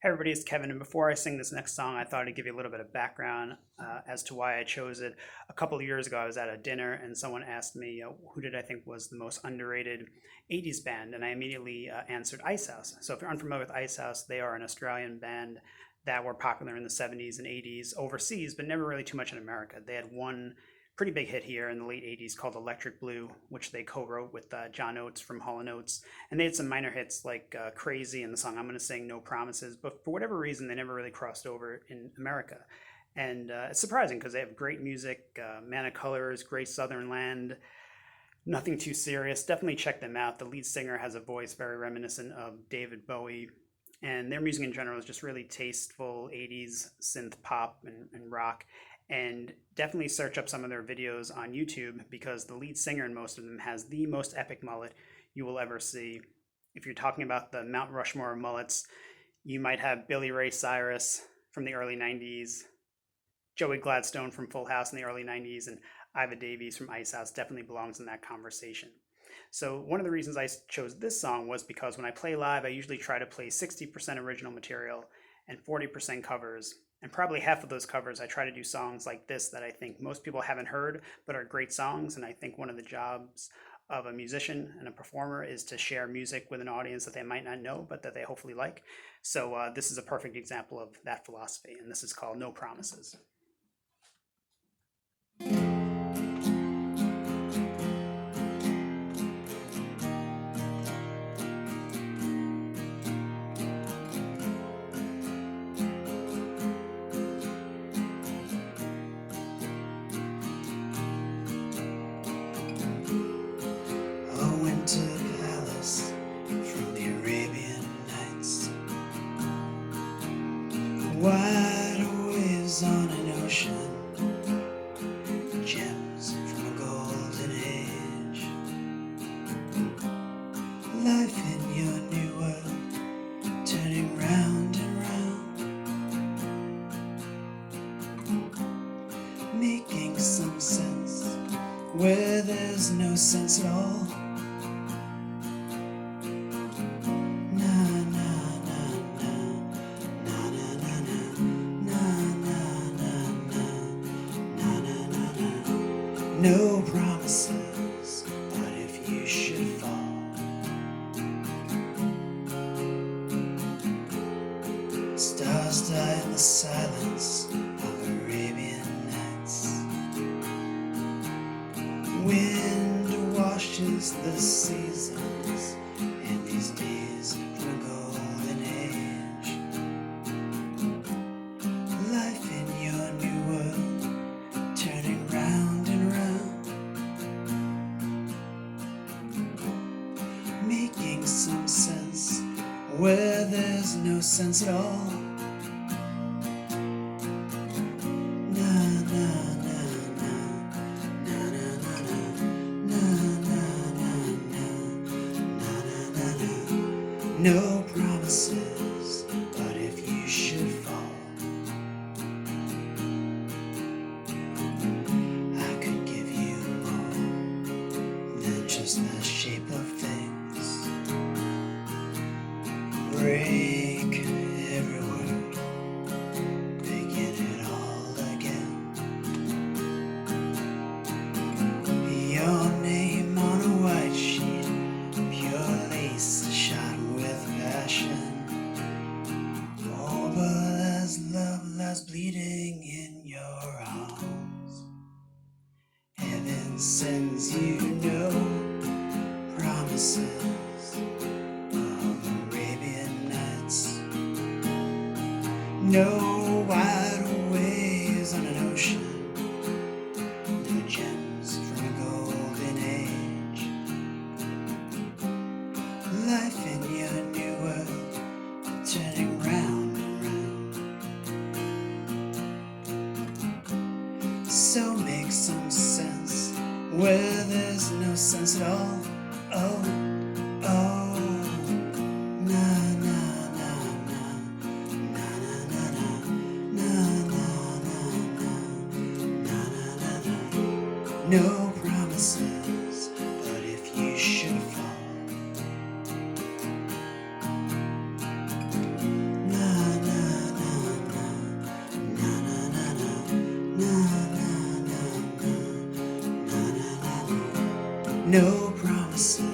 Hey everybody, it's Kevin, and before I sing this next song, I thought I'd give you a little bit of background as to why I chose it. A couple of years ago, I was at a dinner and someone asked me who did I think was the most underrated 80s band, and I immediately answered Icehouse. So if you're unfamiliar with Icehouse, they are an Australian band that were popular in the 70s and 80s overseas, but never really too much in America. They had one pretty big hit here in the late 80s called Electric Blue, which they co-wrote with John Oates from Hall & Oates. And they had some minor hits like Crazy and the song I'm Gonna Sing, No Promises, but for whatever reason, they never really crossed over in America. And it's surprising because they have great music, Man of Colors, Great Southern Land, nothing too serious. Definitely check them out. The lead singer has a voice very reminiscent of David Bowie. And their music in general is just really tasteful 80s synth pop and rock. And definitely search up some of their videos on YouTube because the lead singer in most of them has the most epic mullet you will ever see. If you're talking about the Mount Rushmore of mullets, you might have Billy Ray Cyrus from the early 90s, Joey Gladstone from Full House in the early 90s, and Iva Davies from Icehouse definitely belongs in that conversation. So one of the reasons I chose this song was because when I play live, I usually try to play 60% original material and 40% covers. And probably half of those covers, I try to do songs like this that I think most people haven't heard, but are great songs. And I think one of the jobs of a musician and a performer is to share music with an audience that they might not know, but that they hopefully like. So this is a perfect example of that philosophy. And this is called No Promises. Palace from the Arabian Nights. Wide waves on an ocean, gems from a golden age. Life in your new world, turning round and round, making some sense where there's no sense at all. No promises, but if you should fall, stars die in the silence of Arabian nights. Wind washes the seasons in these days from a golden age. Life in your new world, turning round and round, making some sense where there's no sense at all. No promises, but if you should fall, I could give you more than just the shape of things. Break every word, begin it all again. Your name on a white sheet, pure lace shot with passion. Oh, but as love lies bleeding in your arms, heaven sends you no promises of Arabian Nights. No wide waves on an ocean, no gems from a golden age. Life in your new world, turning round and round. So make some sense where there's no sense at all. Oh, oh, na na na na, na na na na, na na na na. No promises, but if you should fall, na no promises.